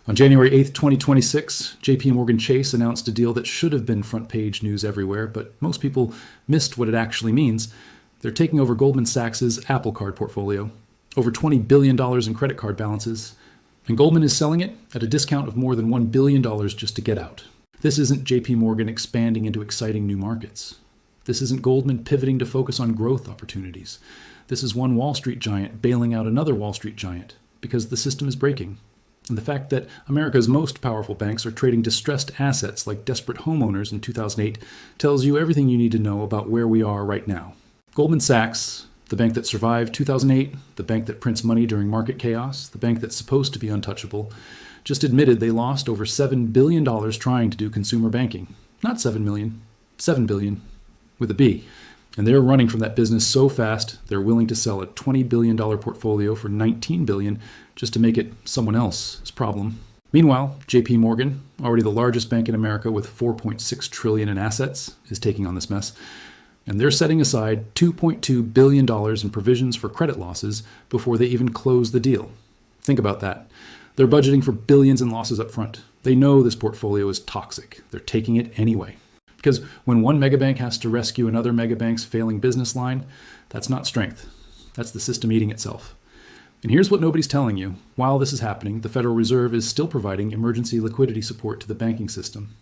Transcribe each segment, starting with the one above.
On January 8th, 2026, JPMorgan Chase announced a deal that should have been front-page news everywhere, but most people missed what it actually means. They're taking over Goldman Sachs' Apple Card portfolio, over $20 billion in credit card balances, and Goldman is selling it at a discount of more than $1 billion just to get out. This isn't JPMorgan expanding into exciting new markets. This isn't Goldman pivoting to focus on growth opportunities. This is one Wall Street giant bailing out another Wall Street giant because the system is breaking. And the fact that America's most powerful banks are trading distressed assets like desperate homeowners in 2008 tells you everything you need to know about where we are right now. Goldman Sachs, the bank that survived 2008, the bank that prints money during market chaos, the bank that's supposed to be untouchable, just admitted they lost over $7 billion trying to do consumer banking. Not 7 million, 7 billion, with a B. And they're running from that business so fast, they're willing to sell a $20 billion portfolio for $19 billion just to make it someone else's problem. Meanwhile, JPMorgan, already the largest bank in America with $4.6 trillion in assets, is taking on this mess. And they're setting aside $2.2 billion in provisions for credit losses before they even close the deal. Think about that. They're budgeting for billions in losses up front. They know this portfolio is toxic. They're taking it anyway. Because when one megabank has to rescue another megabank's failing business line, that's not strength. That's the system eating itself. And here's what nobody's telling you. While this is happening, the Federal Reserve is still providing emergency liquidity support to the banking system.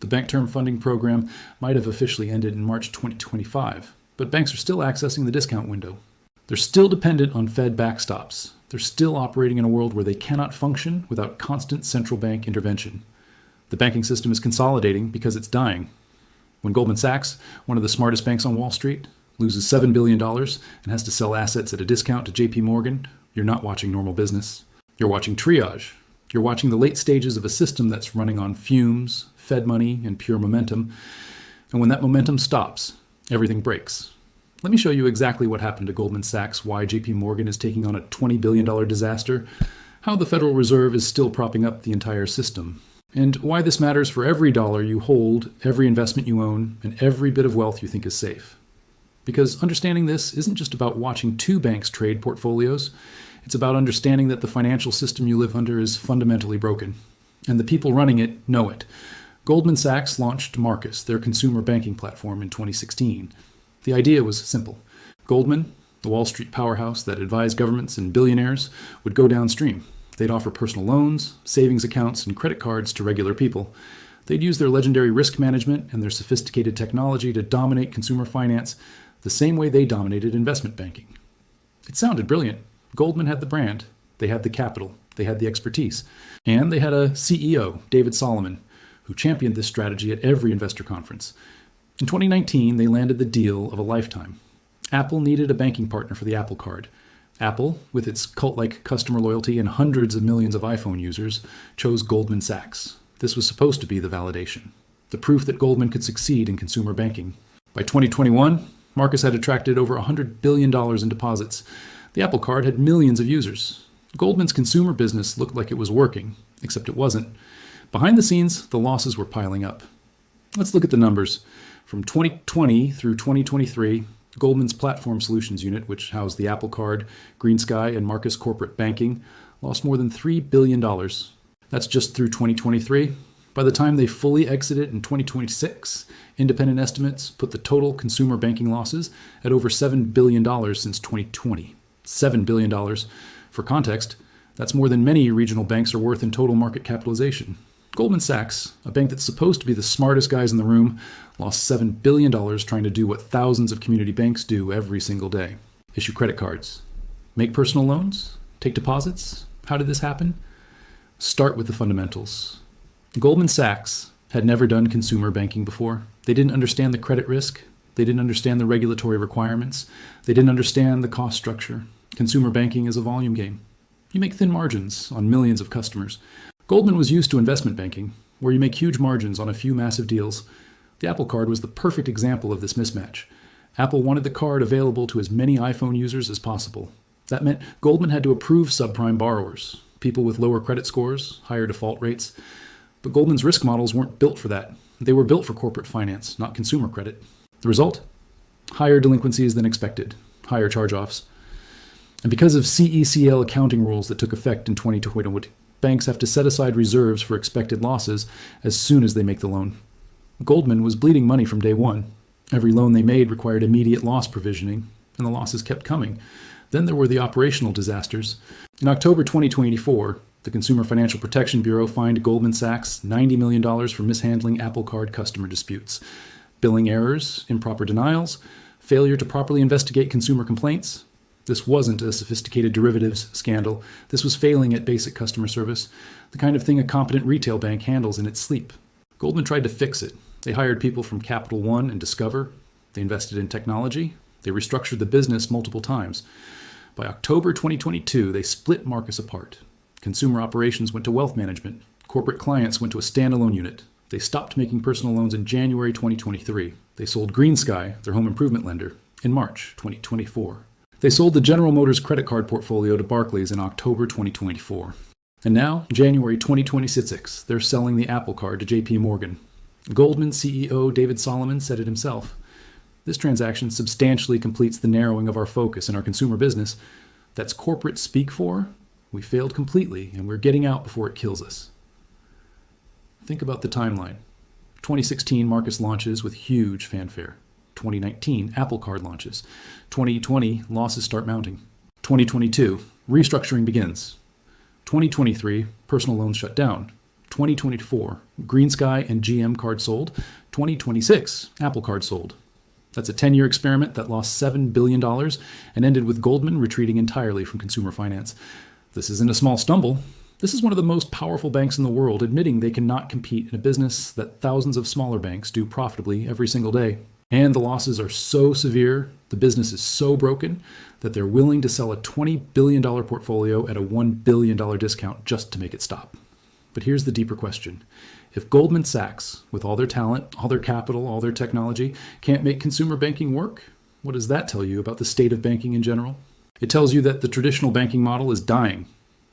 The Bank Term Funding Program might have officially ended in March 2025, but banks are still accessing the discount window. They're still dependent on Fed backstops. They're still operating in a world where they cannot function without constant central bank intervention. The banking system is consolidating because it's dying. When Goldman Sachs, one of the smartest banks on Wall Street, loses $7 billion and has to sell assets at a discount to JPMorgan, you're not watching normal business. You're watching triage. You're watching the late stages of a system that's running on fumes, Fed money, and pure momentum. And when that momentum stops, everything breaks. Let me show you exactly what happened to Goldman Sachs, why JPMorgan is taking on a $20 billion disaster, how the Federal Reserve is still propping up the entire system, and why this matters for every dollar you hold, every investment you own, and every bit of wealth you think is safe. Because understanding this isn't just about watching two banks trade portfolios. It's about understanding that the financial system you live under is fundamentally broken. And the people running it know it. Goldman Sachs launched Marcus, their consumer banking platform, in 2016. The idea was simple. Goldman, the Wall Street powerhouse that advised governments and billionaires, would go downstream. They'd offer personal loans, savings accounts, and credit cards to regular people. They'd use their legendary risk management and their sophisticated technology to dominate consumer finance the same way they dominated investment banking. It sounded brilliant. Goldman had the brand, they had the capital, they had the expertise, and they had a CEO, David Solomon, who championed this strategy at every investor conference. In 2019, they landed the deal of a lifetime. Apple needed a banking partner for the Apple Card. Apple, with its cult-like customer loyalty and hundreds of millions of iPhone users, chose Goldman Sachs. This was supposed to be the validation, the proof that Goldman could succeed in consumer banking. By 2021, Marcus had attracted over $100 billion in deposits. The Apple Card had millions of users. Goldman's consumer business looked like it was working, except it wasn't. Behind the scenes, the losses were piling up. Let's look at the numbers. From 2020 through 2023, Goldman's Platform Solutions unit, which housed the Apple Card, GreenSky, and Marcus Corporate Banking, lost more than $3 billion. That's just through 2023. By the time they fully exited in 2026, independent estimates put the total consumer banking losses at over $7 billion since 2020. $7 billion. For context, that's more than many regional banks are worth in total market capitalization. Goldman Sachs, a bank that's supposed to be the smartest guys in the room, lost $7 billion trying to do what thousands of community banks do every single day. Issue credit cards. Make personal loans? Take deposits? How did this happen? Start with the fundamentals. Goldman Sachs had never done consumer banking before. They didn't understand the credit risk. They didn't understand the regulatory requirements. They didn't understand the cost structure. Consumer banking is a volume game. You make thin margins on millions of customers. Goldman was used to investment banking, where you make huge margins on a few massive deals. The Apple Card was the perfect example of this mismatch. Apple wanted the card available to as many iPhone users as possible. That meant Goldman had to approve subprime borrowers, people with lower credit scores, higher default rates. But Goldman's risk models weren't built for that. They were built for corporate finance, not consumer credit. The result? Higher delinquencies than expected, higher charge-offs. And because of CECL accounting rules that took effect in 2020, Banks have to set aside reserves for expected losses as soon as they make the loan. Goldman was bleeding money from day one. Every loan they made required immediate loss provisioning, and the losses kept coming. Then there were the operational disasters. In October 2024, the Consumer Financial Protection Bureau fined Goldman Sachs $90 million for mishandling Apple Card customer disputes. Billing errors, improper denials, failure to properly investigate consumer complaints. This wasn't a sophisticated derivatives scandal. This was failing at basic customer service, the kind of thing a competent retail bank handles in its sleep. Goldman tried to fix it. They hired people from Capital One and Discover. They invested in technology. They restructured the business multiple times. By October 2022, they split Marcus apart. Consumer operations went to wealth management. Corporate clients went to a standalone unit. They stopped making personal loans in January 2023. They sold GreenSky, their home improvement lender, in March 2024. They sold the General Motors credit card portfolio to Barclays in October 2024. And now, January 2026, they're selling the Apple Card to JPMorgan. Goldman CEO David Solomon said it himself. This transaction substantially completes the narrowing of our focus in our consumer business. That's corporate speak for. We failed completely, and we're getting out before it kills us. Think about the timeline. 2016, Marcus launches with huge fanfare. 2019, Apple Card launches. 2020, losses start mounting. 2022, restructuring begins. 2023, personal loans shut down. 2024, GreenSky and GM Card sold. 2026, Apple Card sold. That's a 10-year experiment that lost $7 billion and ended with Goldman retreating entirely from consumer finance. This isn't a small stumble. This is one of the most powerful banks in the world admitting they cannot compete in a business that thousands of smaller banks do profitably every single day. And the losses are so severe, the business is so broken, that they're willing to sell a $20 billion portfolio at a $1 billion discount just to make it stop. But here's the deeper question. If Goldman Sachs, with all their talent, all their capital, all their technology, can't make consumer banking work, what does that tell you about the state of banking in general? It tells you that the traditional banking model is dying.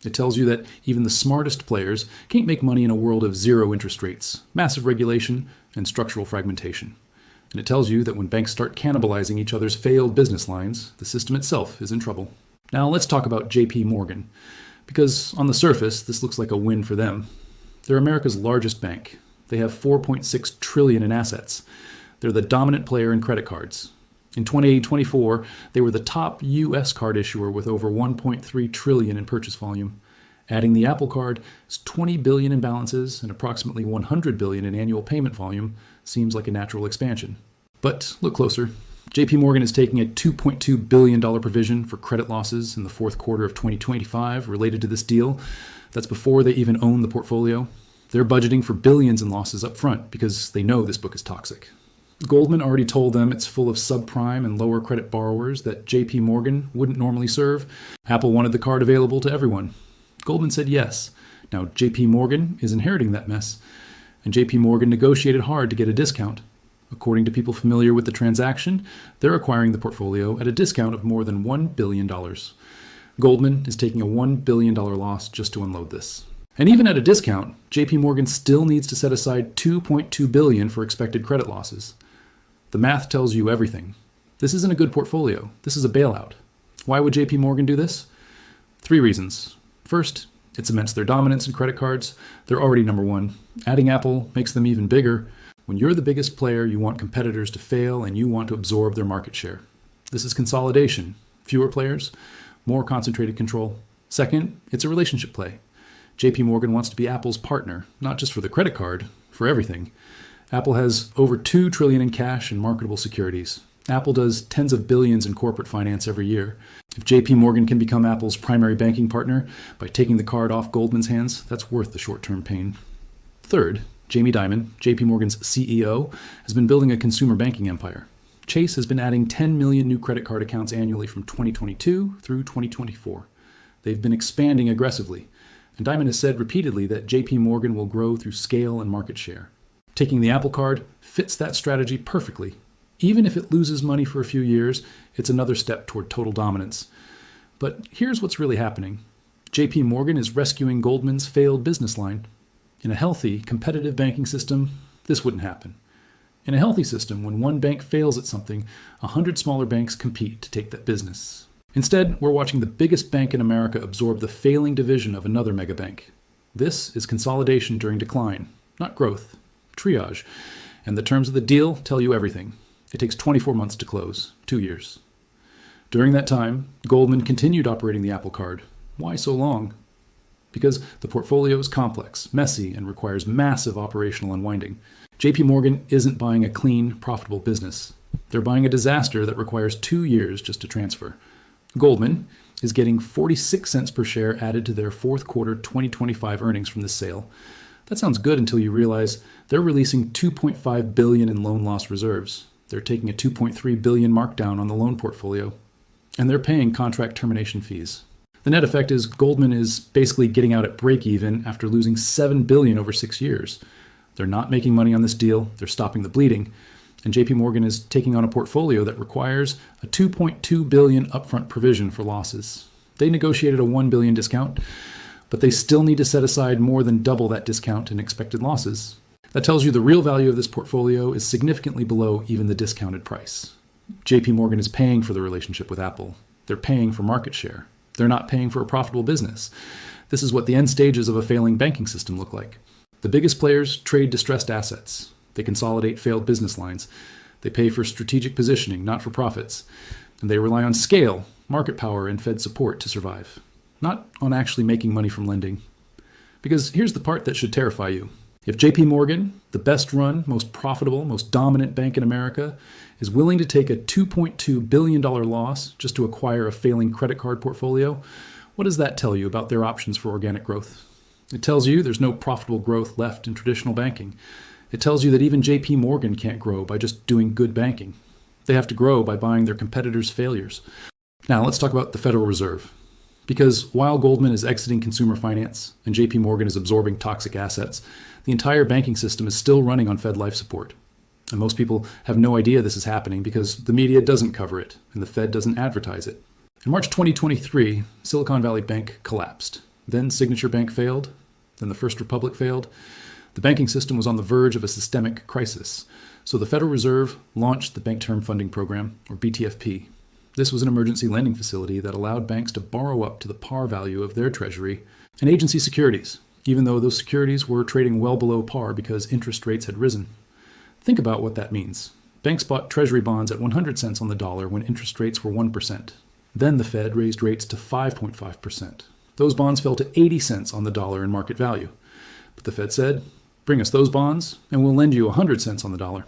It tells you that even the smartest players can't make money in a world of zero interest rates, massive regulation, and structural fragmentation. And it tells you that when banks start cannibalizing each other's failed business lines, the system itself is in trouble. Now let's talk about JPMorgan, because on the surface, this looks like a win for them. They're America's largest bank. They have $4.6 trillion in assets. They're the dominant player in credit cards. In 2024, they were the top U.S. card issuer with over $1.3 trillion in purchase volume. Adding the Apple Card, $20 billion in balances and approximately $100 billion in annual payment volume seems like a natural expansion. But look closer. JPMorgan is taking a $2.2 billion provision for credit losses in the fourth quarter of 2025 related to this deal. That's before they even own the portfolio. They're budgeting for billions in losses up front because they know this book is toxic. Goldman already told them it's full of subprime and lower credit borrowers that JPMorgan wouldn't normally serve. Apple wanted the card available to everyone. Goldman said yes. Now JPMorgan is inheriting that mess, and JPMorgan negotiated hard to get a discount. According to people familiar with the transaction, they're acquiring the portfolio at a discount of more than $1 billion. Goldman is taking a $1 billion loss just to unload this. And even at a discount, JPMorgan still needs to set aside $2.2 billion for expected credit losses. The math tells you everything. This isn't a good portfolio. This is a bailout. Why would JPMorgan do this? 3 reasons. First, it cements their dominance in credit cards. They're already number one. Adding Apple makes them even bigger. When you're the biggest player, you want competitors to fail and you want to absorb their market share. This is consolidation. Fewer players, more concentrated control. Second, it's a relationship play. JPMorgan wants to be Apple's partner, not just for the credit card, for everything. Apple has over $2 trillion in cash and marketable securities. Apple does tens of billions in corporate finance every year. If JPMorgan can become Apple's primary banking partner by taking the card off Goldman's hands, that's worth the short-term pain. Third, Jamie Dimon, JPMorgan's CEO, has been building a consumer banking empire. Chase has been adding 10 million new credit card accounts annually from 2022 through 2024. They've been expanding aggressively, and Dimon has said repeatedly that JPMorgan will grow through scale and market share. Taking the Apple Card fits that strategy perfectly. Even if it loses money for a few years, it's another step toward total dominance. But here's what's really happening. JPMorgan is rescuing Goldman's failed business line. In a healthy, competitive banking system, this wouldn't happen. In a healthy system, when one bank fails at something, 100 smaller banks compete to take that business. Instead, we're watching the biggest bank in America absorb the failing division of another megabank. This is consolidation during decline, not growth. Triage. And the terms of the deal tell you everything. It takes 24 months to close, 2 years. During that time, Goldman continued operating the Apple Card. Why so long? Because the portfolio is complex, messy, and requires massive operational unwinding. JPMorgan isn't buying a clean, profitable business. They're buying a disaster that requires 2 years just to transfer. Goldman is getting 46 cents per share added to their fourth quarter 2025 earnings from this sale. That sounds good until you realize they're releasing $2.5 billion in loan loss reserves. They're taking a $2.3 billion markdown on the loan portfolio, and they're paying contract termination fees. The net effect is Goldman is basically getting out at break even after losing $7 billion over 6 years. They're not making money on this deal. They're stopping the bleeding. And JPMorgan is taking on a portfolio that requires a $2.2 billion upfront provision for losses. They negotiated a $1 billion discount, but they still need to set aside more than double that discount in expected losses. That tells you the real value of this portfolio is significantly below even the discounted price. JPMorgan is paying for the relationship with Apple. They're paying for market share. They're not paying for a profitable business. This is what the end stages of a failing banking system look like. The biggest players trade distressed assets. They consolidate failed business lines. They pay for strategic positioning, not for profits. And they rely on scale, market power, and Fed support to survive, not on actually making money from lending. Because here's the part that should terrify you. If JPMorgan, the best run, most profitable, most dominant bank in America, is willing to take a $2.2 billion loss just to acquire a failing credit card portfolio, what does that tell you about their options for organic growth? It tells you there's no profitable growth left in traditional banking. It tells you that even JPMorgan can't grow by just doing good banking. They have to grow by buying their competitors' failures. Now let's talk about the Federal Reserve. Because while Goldman is exiting consumer finance and JPMorgan is absorbing toxic assets, the entire banking system is still running on Fed life support. And most people have no idea this is happening because the media doesn't cover it and the Fed doesn't advertise it. In March 2023, Silicon Valley Bank collapsed. Then Signature Bank failed. Then the First Republic failed. The banking system was on the verge of a systemic crisis. So the Federal Reserve launched the Bank Term Funding Program, or BTFP. This was an emergency lending facility that allowed banks to borrow up to the par value of their treasury and agency securities, even though those securities were trading well below par because interest rates had risen. Think about what that means. Banks bought treasury bonds at 100 cents on the dollar when interest rates were 1%. Then the Fed raised rates to 5.5%. Those bonds fell to 80 cents on the dollar in market value. But the Fed said, bring us those bonds and we'll lend you 100 cents on the dollar.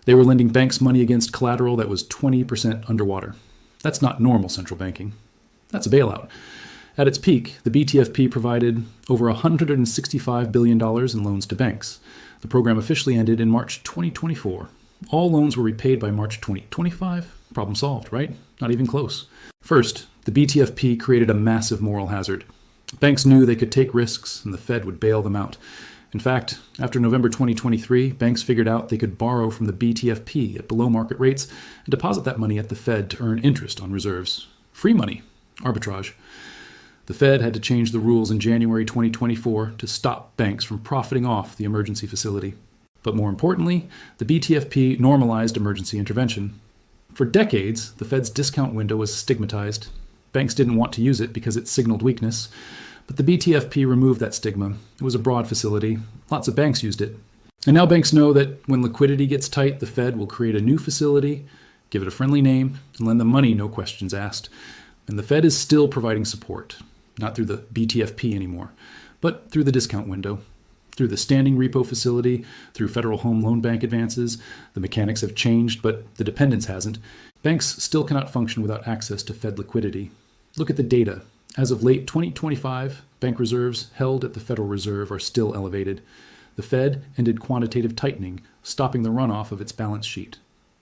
They were lending banks money against collateral that was 20% underwater. That's not normal central banking. That's a bailout. At its peak, the BTFP provided over $165 billion in loans to banks. The program officially ended in March 2024. All loans were repaid by March 2025. Problem solved, right? Not even close. First, the BTFP created a massive moral hazard. Banks knew they could take risks and the Fed would bail them out. In fact, after November 2023, banks figured out they could borrow from the BTFP at below market rates and deposit that money at the Fed to earn interest on reserves. Free money. Arbitrage. The Fed had to change the rules in January 2024 to stop banks from profiting off the emergency facility. But more importantly, the BTFP normalized emergency intervention. For decades, the Fed's discount window was stigmatized. Banks didn't want to use it because it signaled weakness. But the BTFP removed that stigma. It was a broad facility. Lots of banks used it. And now banks know that when liquidity gets tight, the Fed will create a new facility, give it a friendly name, and lend them money, no questions asked. And the Fed is still providing support, not through the BTFP anymore, but through the discount window, through the standing repo facility, through Federal Home Loan Bank advances. The mechanics have changed, but the dependence hasn't. Banks still cannot function without access to Fed liquidity. Look at the data. As of late 2025, bank reserves held at the Federal Reserve are still elevated. The Fed ended quantitative tightening, stopping the runoff of its balance sheet.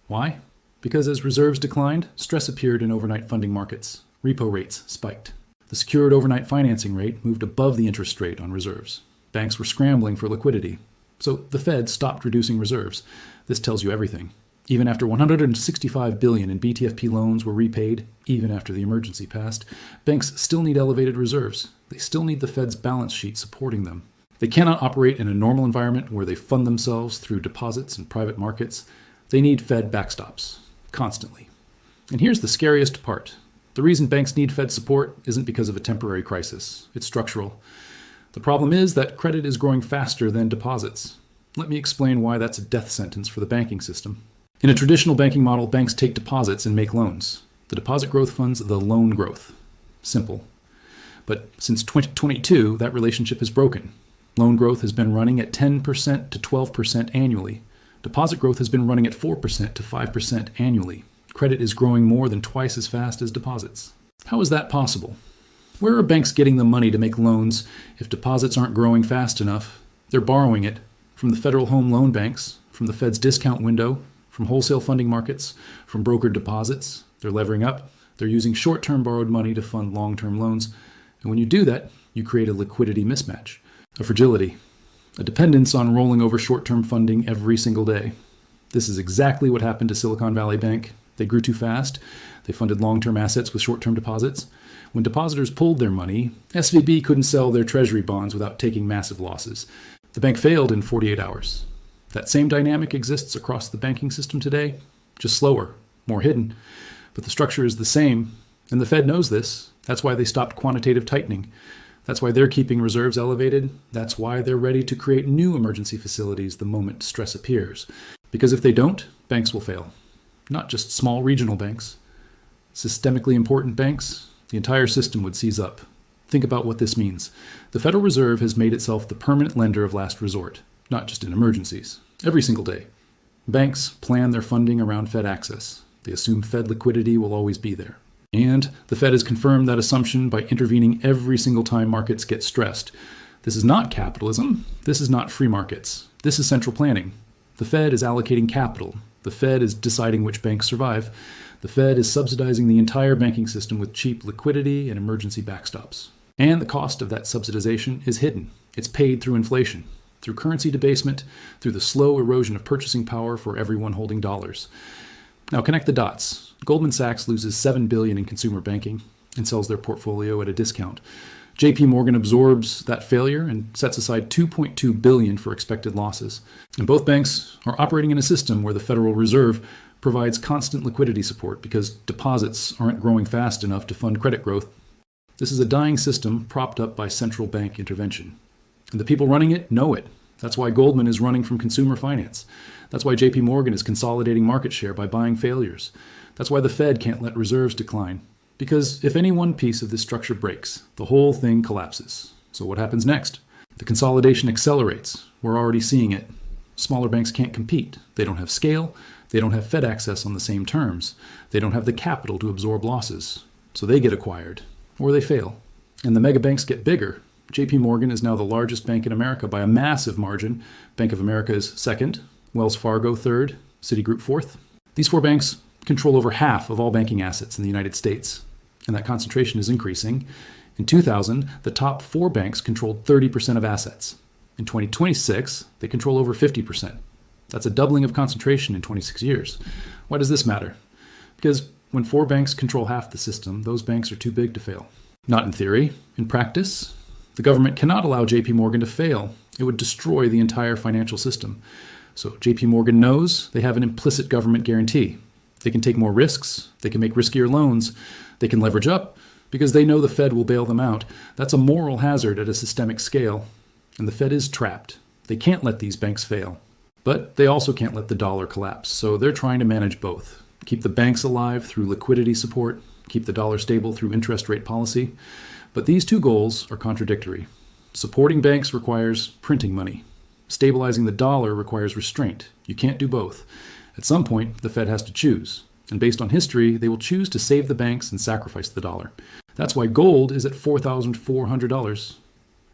Why? Because as reserves declined, stress appeared in overnight funding markets. Repo rates spiked. The secured overnight financing rate moved above the interest rate on reserves. Banks were scrambling for liquidity. So the Fed stopped reducing reserves. This tells you everything. Even after $165 billion in BTFP loans were repaid, even after the emergency passed, banks still need elevated reserves. They still need the Fed's balance sheet supporting them. They cannot operate in a normal environment where they fund themselves through deposits and private markets. They need Fed backstops, constantly. And here's the scariest part. The reason banks need Fed support isn't because of a temporary crisis. It's structural. The problem is that credit is growing faster than deposits. Let me explain why that's a death sentence for the banking system. In a traditional banking model, banks take deposits and make loans. The deposit growth funds the loan growth. Simple. But since 2022, that relationship is broken. Loan growth has been running at 10% to 12% annually. Deposit growth has been running at 4% to 5% annually. Credit is growing more than twice as fast as deposits. How is that possible? Where are banks getting the money to make loans if deposits aren't growing fast enough? They're borrowing it from the Federal Home Loan Banks, from the Fed's discount window, from wholesale funding markets, from brokered deposits. They're levering up. They're using short-term borrowed money to fund long-term loans. And when you do that, you create a liquidity mismatch, a fragility, a dependence on rolling over short-term funding every single day. This is exactly what happened to Silicon Valley Bank. They grew too fast. They funded long-term assets with short-term deposits. When depositors pulled their money, SVB couldn't sell their treasury bonds without taking massive losses. The bank failed in 48 hours. That same dynamic exists across the banking system today, just slower, more hidden. But the structure is the same, and the Fed knows this. That's why they stopped quantitative tightening. That's why they're keeping reserves elevated. That's why they're ready to create new emergency facilities the moment stress appears. Because if they don't, banks will fail. Not just small regional banks. Systemically important banks, the entire system would seize up. Think about what this means. The Federal Reserve has made itself the permanent lender of last resort, not just in emergencies, every single day. Banks plan their funding around Fed access. They assume Fed liquidity will always be there. And the Fed has confirmed that assumption by intervening every single time markets get stressed. This is not capitalism. This is not free markets. This is central planning. The Fed is allocating capital. The Fed is deciding which banks survive. The Fed is subsidizing the entire banking system with cheap liquidity and emergency backstops. And the cost of that subsidization is hidden. It's paid through inflation, through currency debasement, through the slow erosion of purchasing power for everyone holding dollars. Now connect the dots. Goldman Sachs loses $7 billion in consumer banking and sells their portfolio at a discount. JPMorgan absorbs that failure and sets aside $2.2 billion for expected losses. And both banks are operating in a system where the Federal Reserve provides constant liquidity support because deposits aren't growing fast enough to fund credit growth. This is a dying system propped up by central bank intervention. And the people running it know it. That's why Goldman is running from consumer finance. That's why JPMorgan is consolidating market share by buying failures. That's why the Fed can't let reserves decline. Because if any one piece of this structure breaks, the whole thing collapses. So what happens next? The consolidation accelerates. We're already seeing it. Smaller banks can't compete. They don't have scale. They don't have Fed access on the same terms. They don't have the capital to absorb losses. So they get acquired, or they fail. And the megabanks get bigger. JPMorgan is now the largest bank in America by a massive margin. Bank of America is second, Wells Fargo third, Citigroup fourth. These four banks control over half of all banking assets in the United States, and that concentration is increasing. In 2000, the top four banks controlled 30% of assets. In 2026, they control over 50%. That's a doubling of concentration in 26 years. Why does this matter? Because when four banks control half the system, those banks are too big to fail. Not in theory. In practice, the government cannot allow JPMorgan to fail. It would destroy the entire financial system. So JPMorgan knows they have an implicit government guarantee. They can take more risks. They can make riskier loans. They can leverage up because they know the Fed will bail them out. That's a moral hazard at a systemic scale. And the Fed is trapped. They can't let these banks fail. But they also can't let the dollar collapse. So they're trying to manage both. Keep the banks alive through liquidity support. Keep the dollar stable through interest rate policy. But these two goals are contradictory. Supporting banks requires printing money. Stabilizing the dollar requires restraint. You can't do both. At some point, the Fed has to choose. And based on history, they will choose to save the banks and sacrifice the dollar. That's why gold is at $4,400.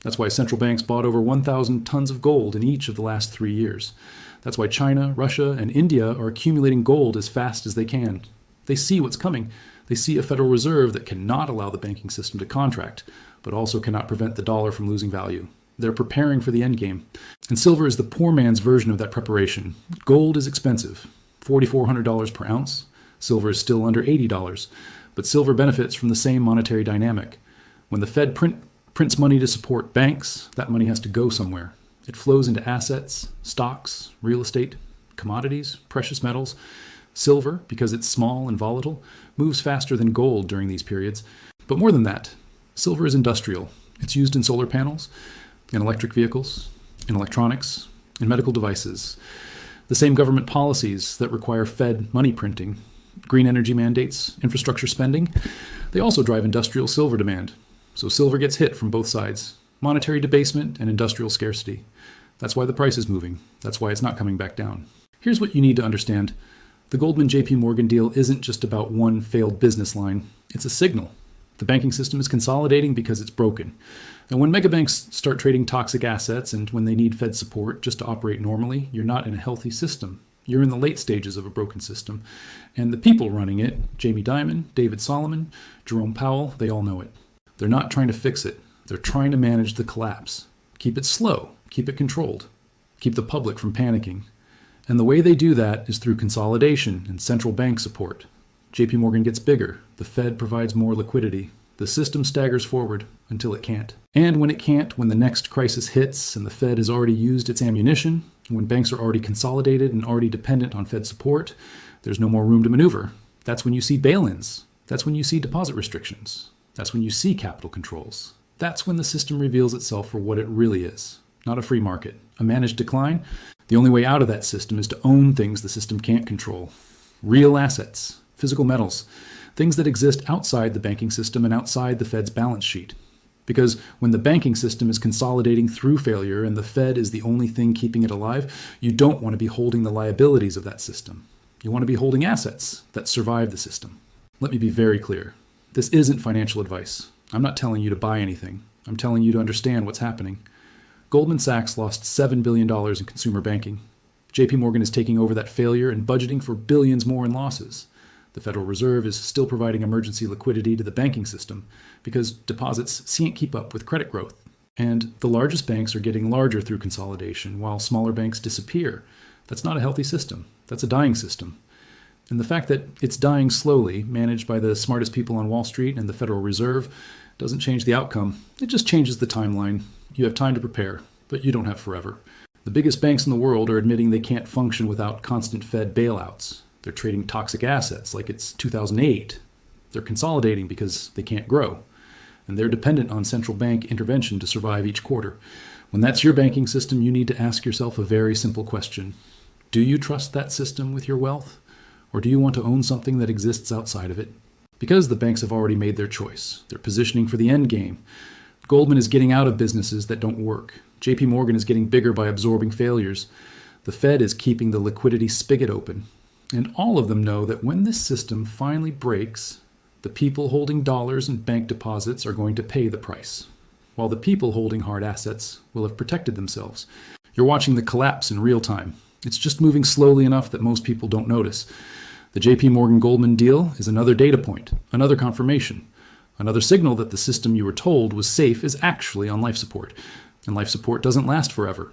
That's why central banks bought over 1,000 tons of gold in each of the last 3 years. That's why China, Russia, and India are accumulating gold as fast as they can. They see what's coming. They see a Federal Reserve that cannot allow the banking system to contract, but also cannot prevent the dollar from losing value. They're preparing for the endgame. And silver is the poor man's version of that preparation. Gold is expensive, $4,400 per ounce. Silver is still under $80, but silver benefits from the same monetary dynamic. When the Fed prints money to support banks, that money has to go somewhere. It flows into assets, stocks, real estate, commodities, precious metals. Silver, because it's small and volatile, moves faster than gold during these periods. But more than that, silver is industrial. It's used in solar panels. in electric vehicles, in electronics, in medical devices. The same government policies that require Fed money printing, green energy mandates, infrastructure spending, they also drive industrial silver demand. So silver gets hit from both sides, monetary debasement and industrial scarcity. That's why the price is moving. That's why it's not coming back down. Here's what you need to understand. The Goldman JPMorgan deal isn't just about one failed business line. It's a signal. The banking system is consolidating because it's broken. And when megabanks start trading toxic assets and when they need Fed support just to operate normally, you're not in a healthy system. You're in the late stages of a broken system. And the people running it, Jamie Dimon, David Solomon, Jerome Powell, they all know it. They're not trying to fix it. They're trying to manage the collapse. Keep it slow. Keep it controlled. Keep the public from panicking. And the way they do that is through consolidation and central bank support. JPMorgan gets bigger. The Fed provides more liquidity. The system staggers forward until it can't. And when it can't, when the next crisis hits and the Fed has already used its ammunition, when banks are already consolidated and already dependent on Fed support, there's no more room to maneuver. That's when you see bail-ins. That's when you see deposit restrictions. That's when you see capital controls. That's when the system reveals itself for what it really is. Not a free market, a managed decline. The only way out of that system is to own things the system can't control. Real assets, physical metals, things that exist outside the banking system and outside the Fed's balance sheet. Because when the banking system is consolidating through failure and the Fed is the only thing keeping it alive, you don't want to be holding the liabilities of that system. You want to be holding assets that survive the system. Let me be very clear. This isn't financial advice. I'm not telling you to buy anything. I'm telling you to understand what's happening. Goldman Sachs lost $7 billion in consumer banking. JPMorgan is taking over that failure and budgeting for billions more in losses. The Federal Reserve is still providing emergency liquidity to the banking system because deposits can't keep up with credit growth. And the largest banks are getting larger through consolidation while smaller banks disappear. That's not a healthy system. That's a dying system. And the fact that it's dying slowly, managed by the smartest people on Wall Street and the Federal Reserve, doesn't change the outcome. It just changes the timeline. You have time to prepare, but you don't have forever. The biggest banks in the world are admitting they can't function without constant Fed bailouts. They're trading toxic assets like it's 2008. They're consolidating because they can't grow. And they're dependent on central bank intervention to survive each quarter. When that's your banking system, you need to ask yourself a very simple question. Do you trust that system with your wealth? Or do you want to own something that exists outside of it? Because the banks have already made their choice. They're positioning for the endgame. Goldman is getting out of businesses that don't work. JPMorgan is getting bigger by absorbing failures. The Fed is keeping the liquidity spigot open. And all of them know that when this system finally breaks, the people holding dollars and bank deposits are going to pay the price, while the people holding hard assets will have protected themselves. You're watching the collapse in real time. It's just moving slowly enough that most people don't notice. The JPMorgan Goldman deal is another data point, another confirmation, another signal that the system you were told was safe is actually on life support. And life support doesn't last forever.